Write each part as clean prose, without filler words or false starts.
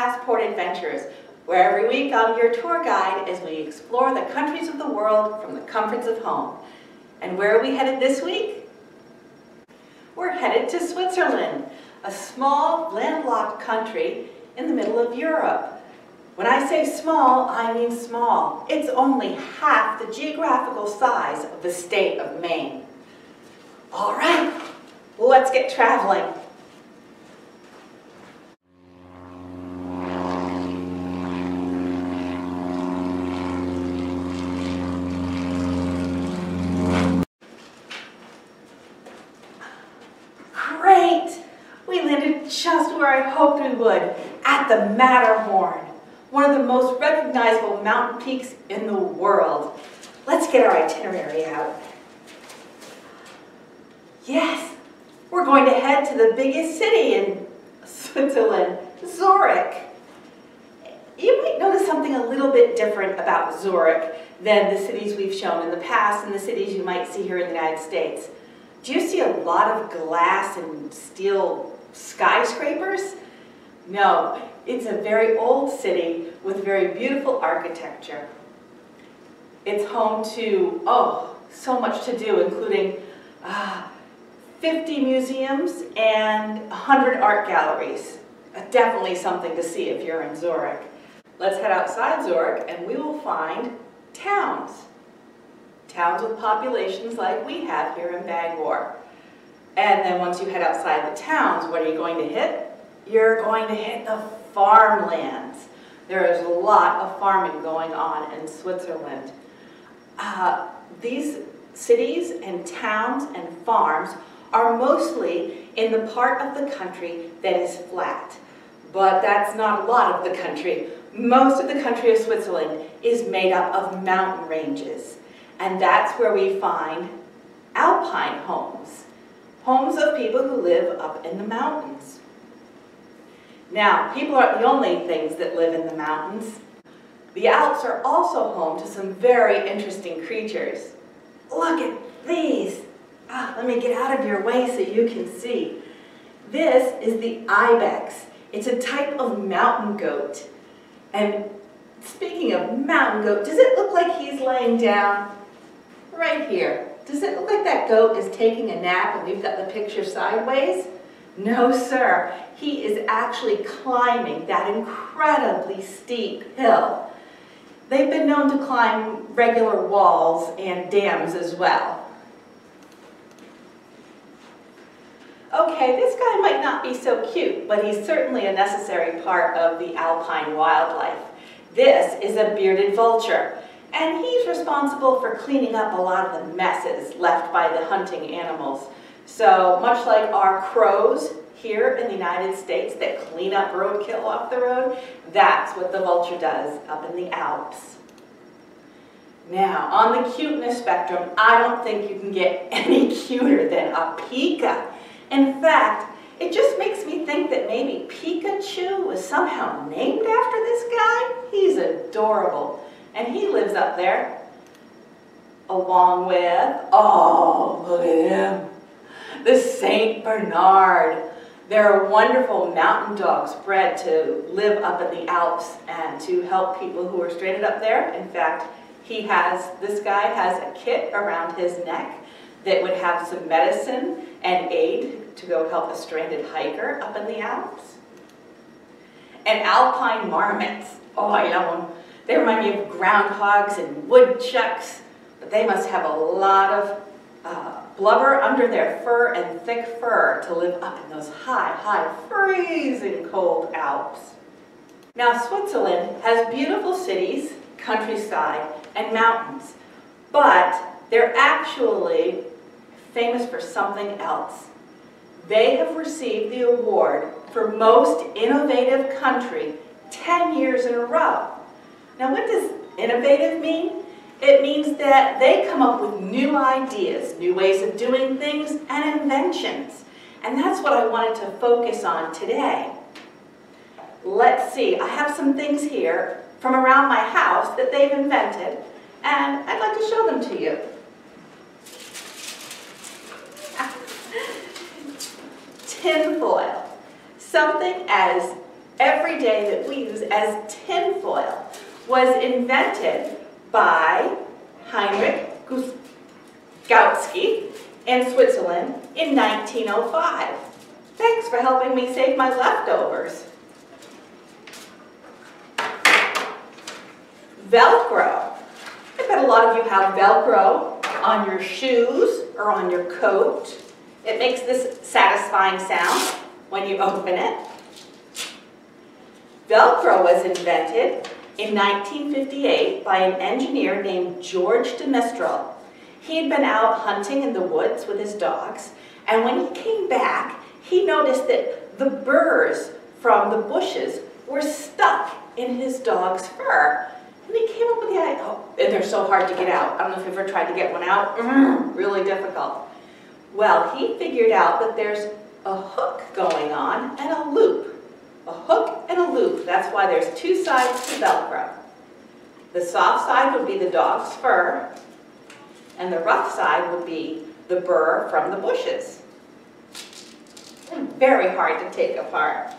Passport Adventures, where every week I'm your tour guide as we explore the countries of the world from the comforts of home. And where are we headed this week? We're headed to Switzerland, a small, landlocked country in the middle of Europe. When I say small, I mean small. It's only half the geographical size of the state of Maine. All right, let's get traveling. Great! We landed just where I hoped we would, at the Matterhorn, one of the most recognizable mountain peaks in the world. Let's get our itinerary out. Yes, we're going to head to the biggest city in Switzerland, Zurich. You might notice something a little bit different about Zurich than the cities we've shown in the past and the cities you might see here in the United States. Do you see a lot of glass and steel skyscrapers? No, it's a very old city with very beautiful architecture. It's home to, so much to do, including 50 museums and 100 art galleries. Definitely something to see if you're in Zurich. Let's head outside Zurich and we will find towns. Towns with populations like we have here in Bangor. And then once you head outside the towns, what are you going to hit? You're going to hit the farmlands. There is a lot of farming going on in Switzerland. These cities and towns and farms are mostly in the part of the country that is flat. But that's not a lot of the country. Most of the country of Switzerland is made up of mountain ranges. And that's where we find Alpine homes. Homes of people who live up in the mountains. Now, people aren't the only things that live in the mountains. The Alps are also home to some very interesting creatures. Look at these. Let me get out of your way so you can see. This is the ibex. It's a type of mountain goat. And speaking of mountain goat, does it look like he's laying down? Right here. Does it look like that goat is taking a nap and we've got the picture sideways? No, sir. He is actually climbing that incredibly steep hill. They've been known to climb regular walls and dams as well. Okay, this guy might not be so cute, but he's certainly a necessary part of the alpine wildlife. This is a bearded vulture, and he's responsible for cleaning up a lot of the messes left by the hunting animals. So much like our crows here in the United States that clean up roadkill off the road, that's what the vulture does up in the Alps. Now, on the cuteness spectrum, I don't think you can get any cuter than a pika. In fact, it just makes me think that maybe Pikachu was somehow named after this guy. He's adorable. And he lives up there, along with, look at him, the Saint Bernard. They're wonderful mountain dogs bred to live up in the Alps and to help people who are stranded up there. In fact, this guy has a kit around his neck that would have some medicine and aid to go help a stranded hiker up in the Alps. And Alpine Marmots, I love them. They remind me of groundhogs and woodchucks, but they must have a lot of blubber under their fur and thick fur to live up in those high, freezing cold Alps. Now, Switzerland has beautiful cities, countryside, and mountains, but they're actually famous for something else. They have received the award for Most Innovative Country 10 years in a row. Now, what does innovative mean? It means that they come up with new ideas, new ways of doing things, and inventions. And that's what I wanted to focus on today. Let's see, I have some things here from around my house that they've invented, and I'd like to show them to you. Tinfoil. Something as everyday that we use as tinfoil was invented by Heinrich Gautzsky in Switzerland in 1905. Thanks for helping me save my leftovers. Velcro. I bet a lot of you have Velcro on your shoes or on your coat. It makes this satisfying sound when you open it. Velcro was invented in 1958 by an engineer named George de Mestral. He had been out hunting in the woods with his dogs, and when he came back, he noticed that the burrs from the bushes were stuck in his dog's fur. And he came up with the idea, oh, and they're so hard to get out. I don't know if you've ever tried to get one out. Really difficult. Well, he figured out that there's a hook going on and a loop. A hook and a loop. That's why there's two sides to Velcro. The soft side would be the dog's fur, and the rough side would be the burr from the bushes. Very hard to take apart.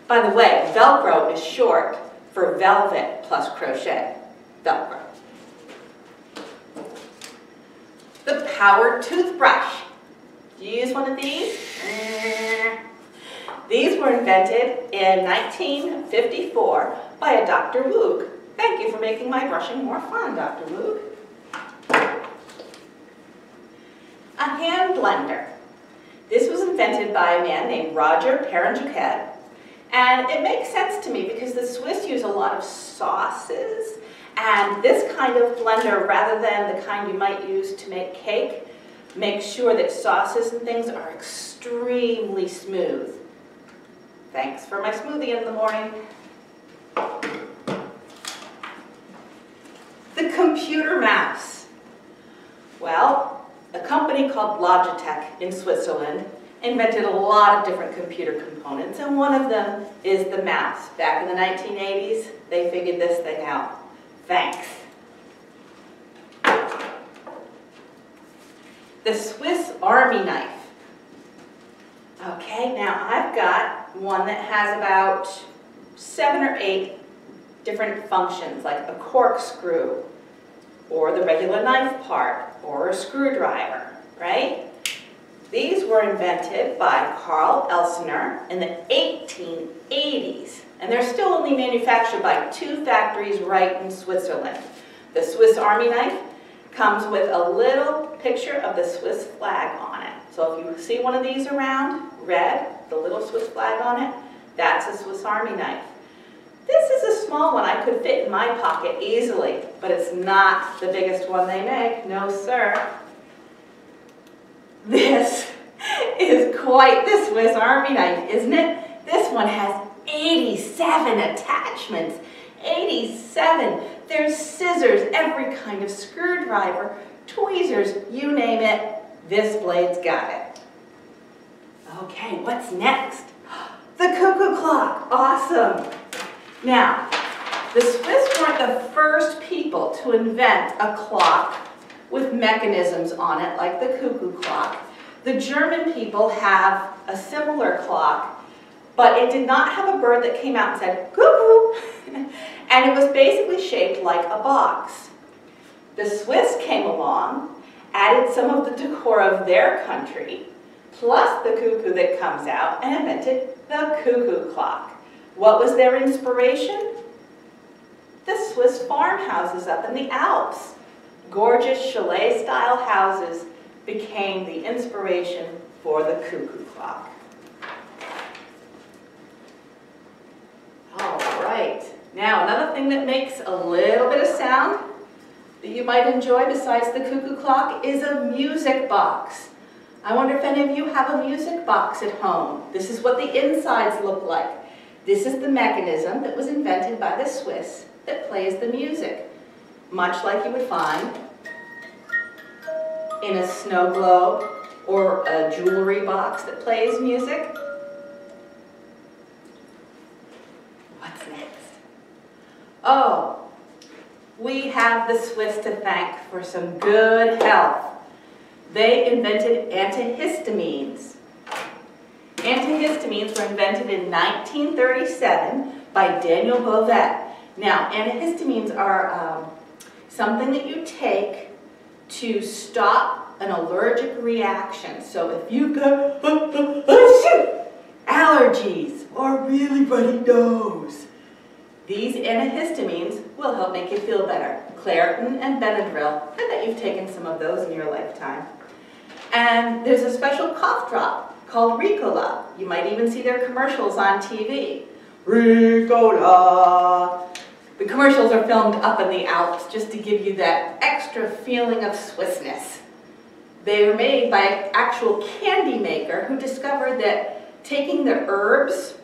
By the way, Velcro is short for velvet plus crochet. Velcro. The powered toothbrush. Do you use one of these? These were invented in 1954 by a Dr. Woog. Thank you for making my brushing more fun, Dr. Woog. A hand blender. This was invented by a man named Roger Perrin-Jouquet, and it makes sense to me because the Swiss use a lot of sauces, and this kind of blender, rather than the kind you might use to make cake, makes sure that sauces and things are extremely smooth. Thanks for my smoothie in the morning. The computer mouse. Well, a company called Logitech in Switzerland invented a lot of different computer components, and one of them is the mouse. Back in the 1980s, they figured this thing out. Thanks. The Swiss Army knife. Okay, now I've got one that has about 7 or 8 different functions, like a corkscrew, or the regular knife part, or a screwdriver, right? These were invented by Carl Elsner in the 1880s, and they're still only manufactured by 2 factories right in Switzerland. The Swiss Army knife comes with a little picture of the Swiss flag on it. So if you see one of these around, red, the little Swiss flag on it, that's a Swiss Army knife. This is a small one I could fit in my pocket easily, but it's not the biggest one they make. No, sir. This is quite the Swiss Army knife, isn't it? This one has 87 attachments. 87. There's scissors, every kind of screwdriver, tweezers, you name it, this blade's got it. Okay, what's next? The Cuckoo Clock. Awesome. Now, the Swiss weren't the first people to invent a clock with mechanisms on it, like the Cuckoo Clock. The German people have a similar clock, but it did not have a bird that came out and said, cuckoo, and it was basically shaped like a box. The Swiss came along, added some of the decor of their country, plus the cuckoo that comes out, and invented the Cuckoo Clock. What was their inspiration? The Swiss farmhouses up in the Alps. Gorgeous chalet-style houses became the inspiration for the Cuckoo Clock. All right. Now, another thing that makes a little bit of sound that you might enjoy besides the Cuckoo Clock is a music box. I wonder if any of you have a music box at home. This is what the insides look like. This is the mechanism that was invented by the Swiss that plays the music, much like you would find in a snow globe or a jewelry box that plays music. What's next? Oh, we have the Swiss to thank for some good health. They invented antihistamines. Antihistamines were invented in 1937 by Daniel Bovet. Now, antihistamines are something that you take to stop an allergic reaction. So if you've got allergies or really runny nose, these antihistamines will help make you feel better. Claritin and Benadryl. I bet you've taken some of those in your lifetime. And there's a special cough drop called Ricola. You might even see their commercials on TV. Ricola. The commercials are filmed up in the Alps just to give you that extra feeling of Swissness. They were made by an actual candy maker who discovered that taking the herbs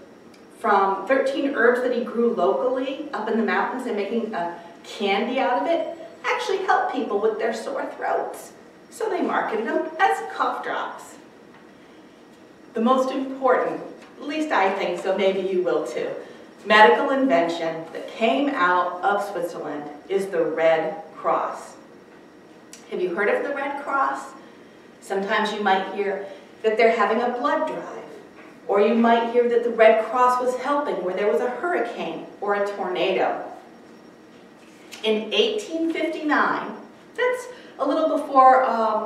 from 13 herbs that he grew locally up in the mountains and making a candy out of it actually helped people with their sore throats. So they marketed them as cough drops. The most important, at least I think so, maybe you will too, medical invention that came out of Switzerland is the Red Cross. Have you heard of the Red Cross? Sometimes you might hear that they're having a blood drive, or you might hear that the Red Cross was helping where there was a hurricane or a tornado. In 1859, that's a little before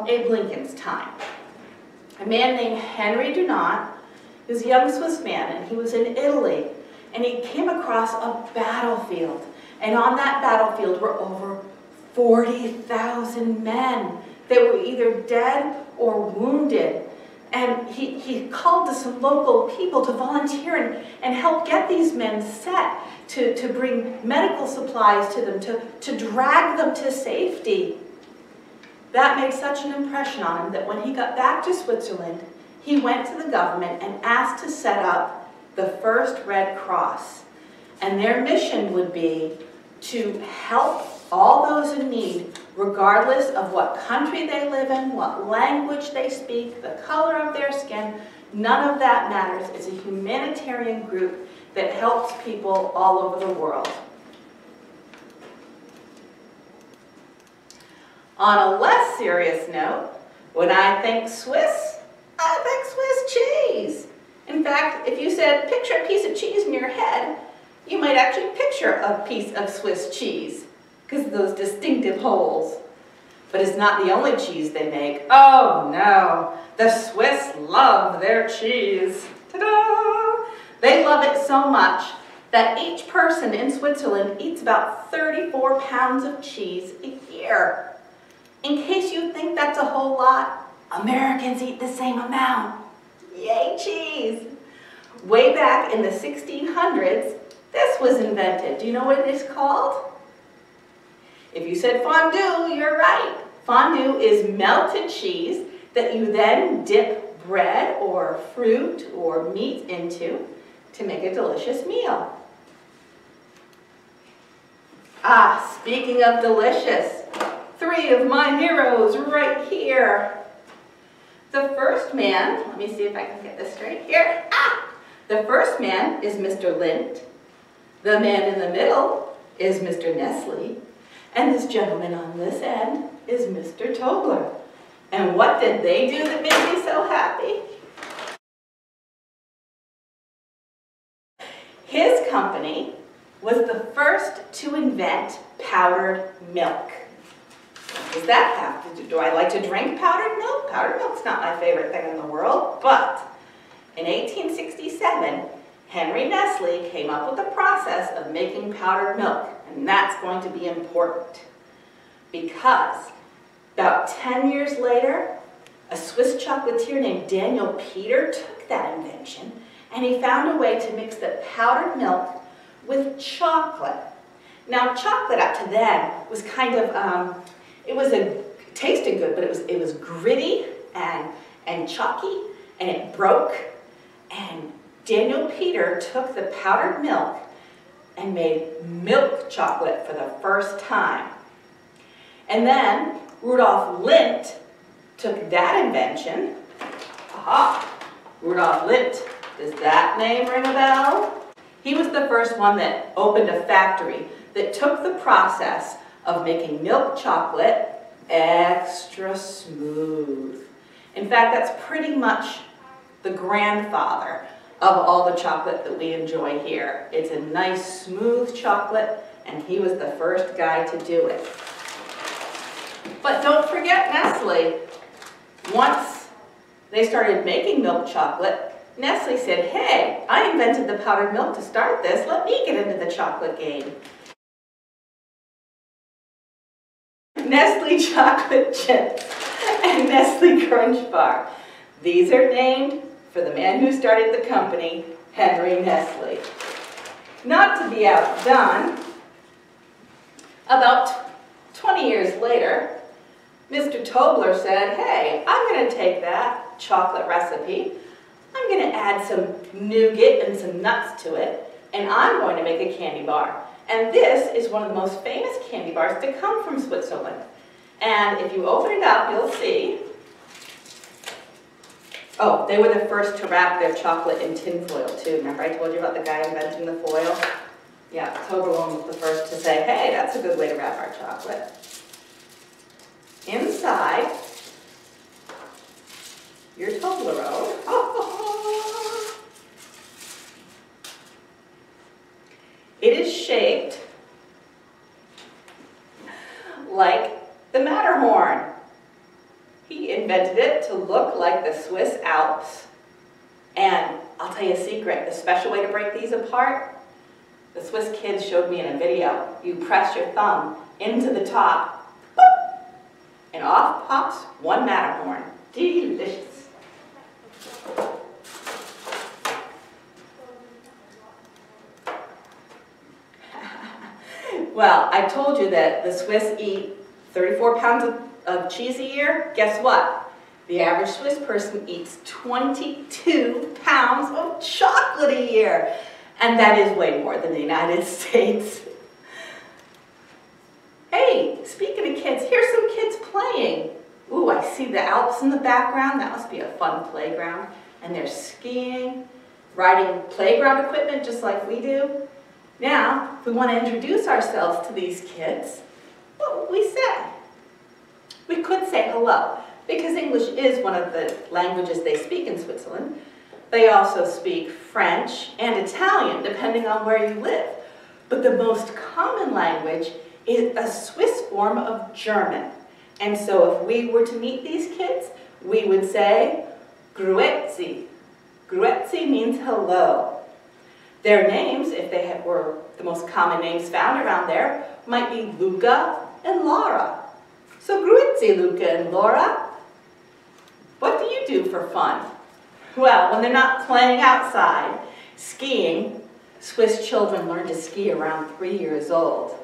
Abe Lincoln's time, a man named Henry Dunant is a young Swiss man, and he was in Italy, and he came across a battlefield, and on that battlefield were over 40,000 men that were either dead or wounded. And he called to some local people to volunteer and help get these men set, to bring medical supplies to them, to drag them to safety. That made such an impression on him that when he got back to Switzerland, he went to the government and asked to set up the first Red Cross. And their mission would be to help all those in need, regardless of what country they live in, what language they speak, the color of their skin. None of that matters. It's a humanitarian group that helps people all over the world. On a less serious note, when I think Swiss, I think Swiss cheese. In fact, if you said, picture a piece of cheese in your head, you might actually picture a piece of Swiss cheese because of those distinctive holes. But it's not the only cheese they make. Oh no, the Swiss love their cheese. Ta-da! They love it so much that each person in Switzerland eats about 34 pounds of cheese a year. In case you think that's a whole lot, Americans eat the same amount. Yay, cheese! Way back in the 1600s, this was invented. Do you know what it is called? If you said fondue, you're right. Fondue is melted cheese that you then dip bread or fruit or meat into to make a delicious meal. Ah, speaking of delicious, 3 of my heroes right here. The first man, let me see if I can get this straight here. The first man is Mr. Lindt. The man in the middle is Mr. Nestle. And this gentleman on this end is Mr. Tobler. And what did they do that made me so happy? His company was the first to invent powdered milk. What does that have to do? Do I like to drink powdered milk? Powdered milk's not my favorite thing in the world, but in 1867, Henry Nestle came up with the process of making powdered milk, and that's going to be important because about 10 years later, a Swiss chocolatier named Daniel Peter took that invention and he found a way to mix the powdered milk with chocolate. Now, chocolate up to then was kind of, it tasted good, but it was gritty and chalky, and it broke. And Daniel Peter took the powdered milk and made milk chocolate for the first time. And then Rudolf Lindt took that invention. Aha! Rudolf Lindt. Does that name ring a bell? He was the first one that opened a factory that took the process of making milk chocolate extra smooth. In fact, that's pretty much the grandfather of all the chocolate that we enjoy here. It's a nice, smooth chocolate, and he was the first guy to do it. But don't forget Nestle. Once they started making milk chocolate, Nestle said, hey, I invented the powdered milk to start this. Let me get into the chocolate game. Nestle Chocolate Chips and Nestle Crunch Bar. These are named for the man who started the company, Henry Nestle. Not to be outdone, about 20 years later, Mr. Tobler said, hey, I'm going to take that chocolate recipe, I'm going to add some nougat and some nuts to it, and I'm going to make a candy bar. And this is one of the most famous candy bars to come from Switzerland. And if you open it up, you'll see, oh, they were the first to wrap their chocolate in tinfoil too. Remember I told you about the guy inventing the foil? Yeah, Toblerone was the first to say, hey, that's a good way to wrap our chocolate. Inside your Toblerone, it is shaped like the Matterhorn. He invented it to look like the Swiss Alps. And I'll tell you a secret, the special way to break these apart, the Swiss kids showed me in a video. You press your thumb into the top, boop, and off pops one Matterhorn. Delicious. Well, I told you that the Swiss eat 34 pounds of cheese a year. Guess what? The average Swiss person eats 22 pounds of chocolate a year. And that is way more than the United States. Hey, speaking of kids, here's some kids playing. Ooh, I see the Alps in the background. That must be a fun playground. And they're skiing, riding playground equipment just like we do. Now, if we want to introduce ourselves to these kids, what would we say? We could say hello, because English is one of the languages they speak in Switzerland. They also speak French and Italian, depending on where you live. But the most common language is a Swiss form of German. And so if we were to meet these kids, we would say, Grüezi. Grüezi means hello. Their names, if they were the most common names found around there, might be Luca and Laura. So Grüezi, Luca and Laura. What do you do for fun? Well, when they're not playing outside, skiing, Swiss children learn to ski around 3 years old.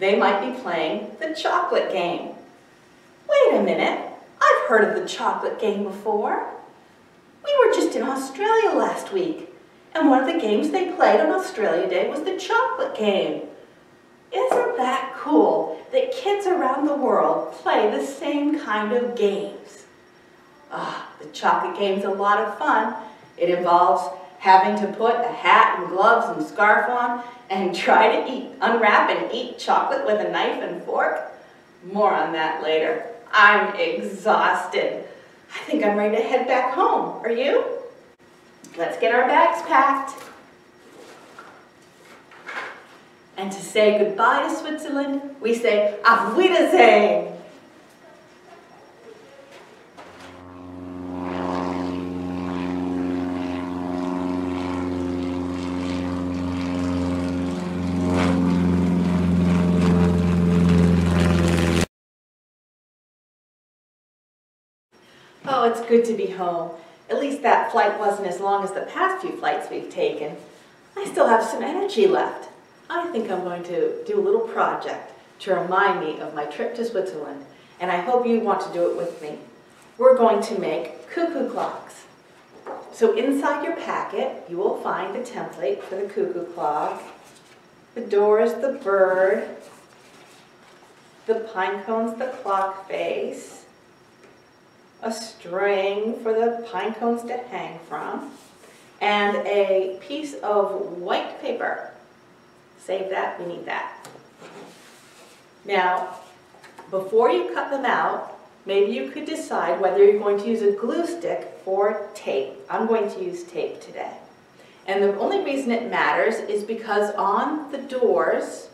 They might be playing the chocolate game. Wait a minute, I've heard of the chocolate game before. We were just in Australia last week, and one of the games they played on Australia Day was the chocolate game. Isn't that cool that kids around the world play the same kind of games? The chocolate game's a lot of fun. It involves having to put a hat and gloves and scarf on and try to unwrap and eat chocolate with a knife and fork. More on that later. I'm exhausted. I think I'm ready to head back home. Are you? Let's get our bags packed. And to say goodbye to Switzerland, we say Auf Wiedersehen. Oh, it's good to be home. At least that flight wasn't as long as the past few flights we've taken. I still have some energy left. I think I'm going to do a little project to remind me of my trip to Switzerland, and I hope you want to do it with me. We're going to make cuckoo clocks. So inside your packet, you will find a template for the cuckoo clock. The door is the bird. The pine cone's the clock face. A string for the pine cones to hang from, and a piece of white paper. Save that, we need that. Now, before you cut them out, maybe you could decide whether you're going to use a glue stick for tape. I'm going to use tape today. And the only reason it matters is because on the doors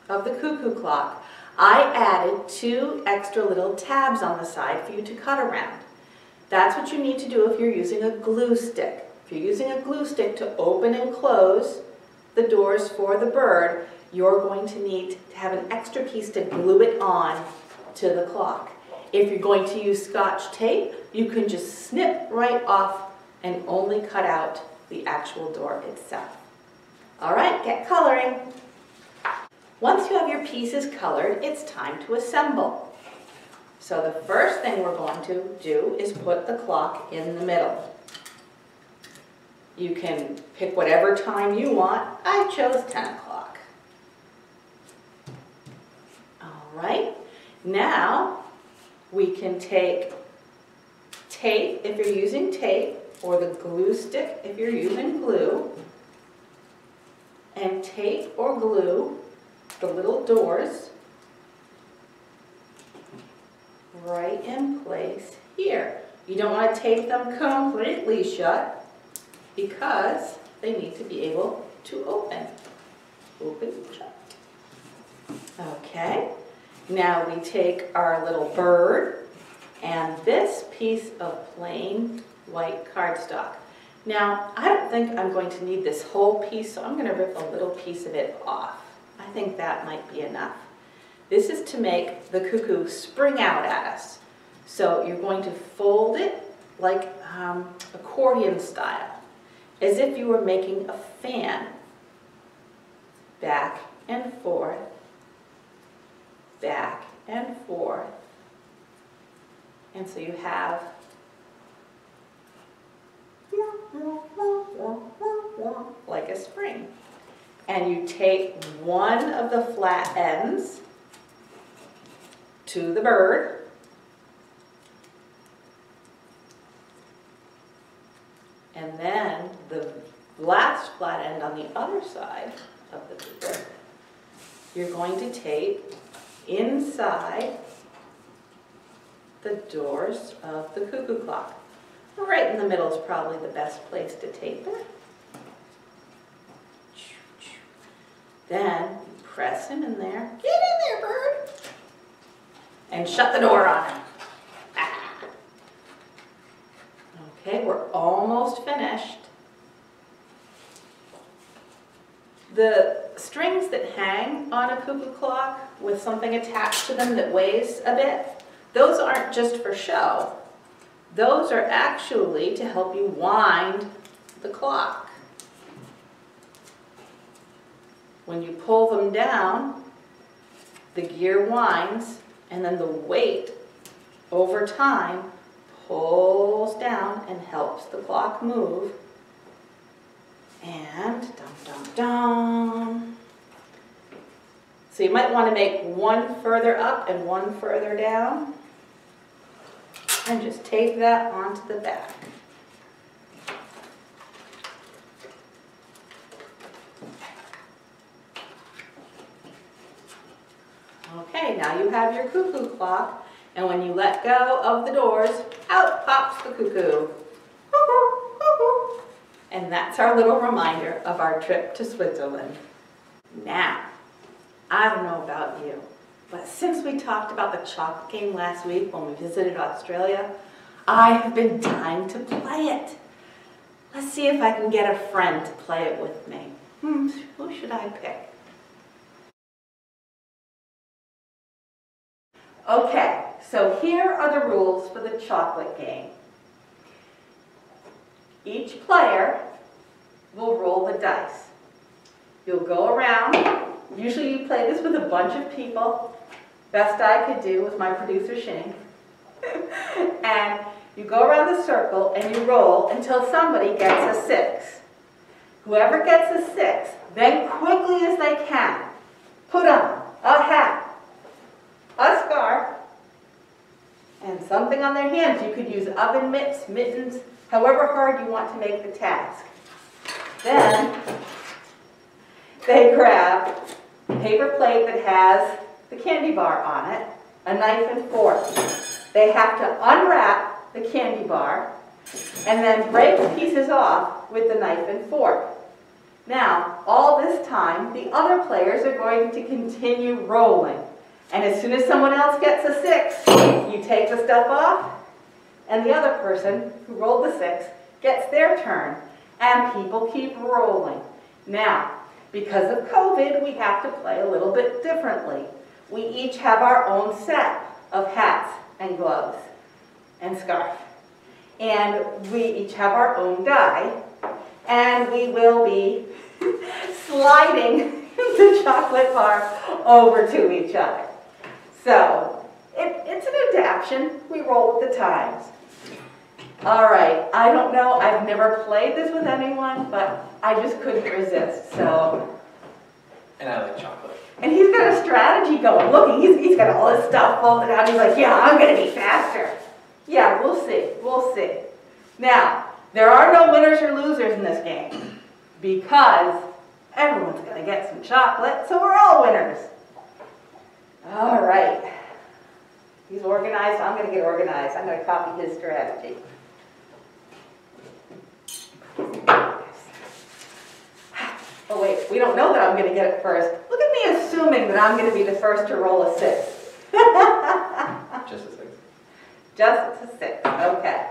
of the Cuckoo Clock, I added 2 extra little tabs on the side for you to cut around. That's what you need to do if you're using a glue stick. If you're using a glue stick to open and close the doors for the bird, you're going to need to have an extra piece to glue it on to the clock. If you're going to use Scotch tape, you can just snip right off and only cut out the actual door itself. All right, get coloring. Once you have your pieces colored, it's time to assemble. So the first thing we're going to do is put the clock in the middle. You can pick whatever time you want. I chose 10 o'clock. All right, now we can take tape if you're using tape, or the glue stick if you're using glue, and tape or glue the little doors right in place here. You don't want to tape them completely shut because they need to be able to open. Open, shut. Okay, now we take our little bird and this piece of plain white cardstock. Now, I don't think I'm going to need this whole piece, so I'm going to rip a little piece of it off. I think that might be enough. This is to make the cuckoo spring out at us. So you're going to fold it like accordion style, as if you were making a fan. Back and forth, back and forth. And so you have like a spring. And you take one of the flat ends to the bird, and then the last flat end on the other side of the paper, you're going to tape inside the doors of the Cuckoo Clock. Right in the middle is probably the best place to tape it. Then you press him in there. Get in there, bird! And shut the door on him. Ah. Okay, we're almost finished. The strings that hang on a cuckoo clock with something attached to them that weighs a bit, those aren't just for show. Those are actually to help you wind the clock. When you pull them down, the gear winds, and then the weight over time pulls down and helps the clock move. And dum dum dum. So you might want to make one further up and one further down, and just tape that onto the back. Okay, now you have your cuckoo clock, and when you let go of the doors, out pops the cuckoo. And that's our little reminder of our trip to Switzerland. Now, I don't know about you, but since we talked about the chocolate game last week when we visited Australia, I have been dying to play it. Let's see if I can get a friend to play it with me. Who should I pick? Okay, so here are the rules for the chocolate game. Each player will roll the dice. You'll go around. Usually you play this with a bunch of people. Best I could do was my producer Shane. And you go around the circle and you roll until somebody gets a 6. Whoever gets a 6, then quickly as they can, put on a hat, a scarf, and something on their hands. You could use oven mitts, mittens, however hard you want to make the task. Then they grab a paper plate that has the candy bar on it, a knife and fork. They have to unwrap the candy bar, and then break the pieces off with the knife and fork. Now, all this time, the other players are going to continue rolling. And as soon as someone else gets a 6, you take the stuff off, and the other person who rolled the 6 gets their turn. And people keep rolling. Now, because of COVID, we have to play a little bit differently. We each have our own set of hats and gloves and scarf. And we each have our own die. And we will be sliding the chocolate bar over to each other. So, it's an adaptation. We roll with the times. All right, I don't know, I've never played this with anyone, but I just couldn't resist, so. And I like chocolate. And he's got a strategy going. Look, he's got all his stuff folded out. He's like, yeah, I'm gonna be faster. Yeah, we'll see, we'll see. Now, there are no winners or losers in this game because everyone's gonna get some chocolate, so we're all winners. All right, he's organized, I'm gonna get organized. I'm gonna copy his strategy. Oh wait, we don't know that I'm going to get it first. Look at me assuming that I'm going to be the first to roll a 6. Just a 6. Just a 6, okay.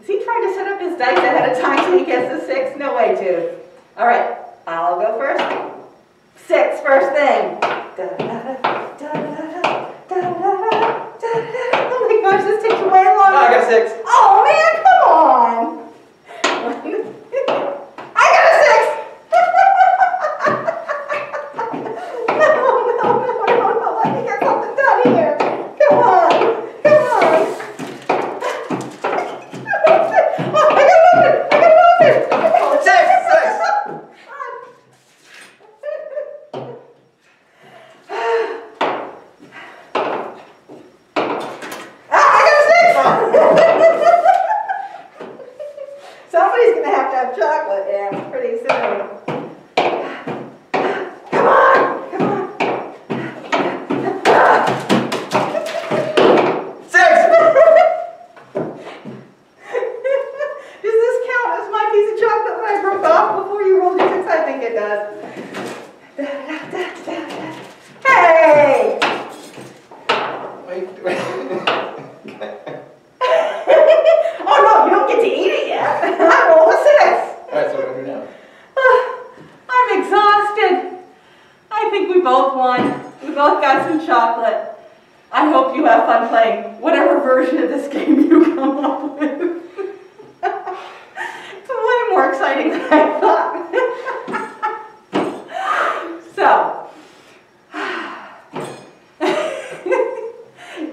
Is he trying to set up his dice ahead of time so he gets the 6? No way, dude. All right, I'll go first. 6, first thing. Oh my gosh, this takes way longer. No, I got a 6. Oh man, come on. I got a 6! No, let me get something done here. Come on. Oh, I got it. Oh, 6! Somebody's going to have chocolate, yeah, pretty soon. Come on! 6! Does this count as my piece of chocolate that I broke off before you rolled your 6? I think it does. Hey! Wait. Oh no, you don't get to eat it yet. I rolled a 6. Alright, so what do we do now? I'm exhausted. I think we both won. We both got some chocolate. I hope you have fun playing whatever version of this game you come up with. It's way more exciting than I thought. So,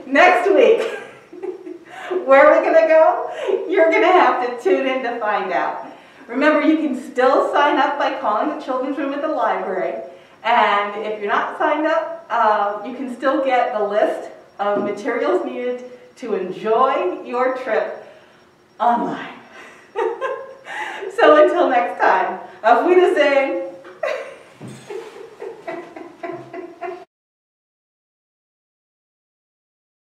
next week, where are we going to go? You're going to have to tune in to find out. Remember, you can still sign up by calling the children's room at the library. And if you're not signed up, you can still get the list of materials needed to enjoy your trip online. So until next time, auf Wiedersehen.